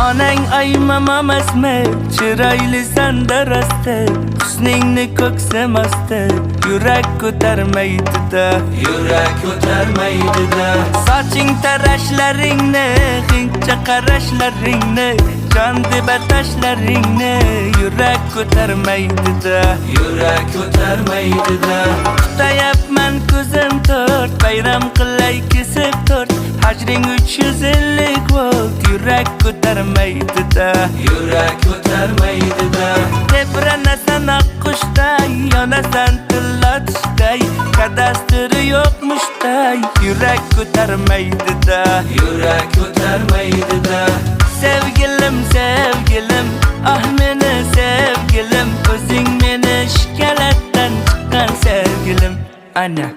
Onang aymam emasmi, chiroyli sanda rosti, husningni ko'ksimasti, yurak ko'tarmaydi-da, yurak ko'tarmaydi-da. Soching tarashlaringni, g'ingcha qarashlaringni, jon deb atashlaringni, yurak ko'tarmaydi-da, yurak ko'tarmaydi-da. Kutayapman ko'zim to'rt, bayram qilay kesib to'rt, hajring 350 volt, yurak ko'tarmaydi-da, yurak ko'tarmaydi-da. Tebranasan oqqushday, yonasan tillatishday, kadastri yo'qmushday, yurak ko'tarmaydi-da, yurak ko'tarmaydi-da. Sevgilim, sevgilim, ah meni sevgilim, o'zing meni shikalatdan chiqqan sevgilim. Ana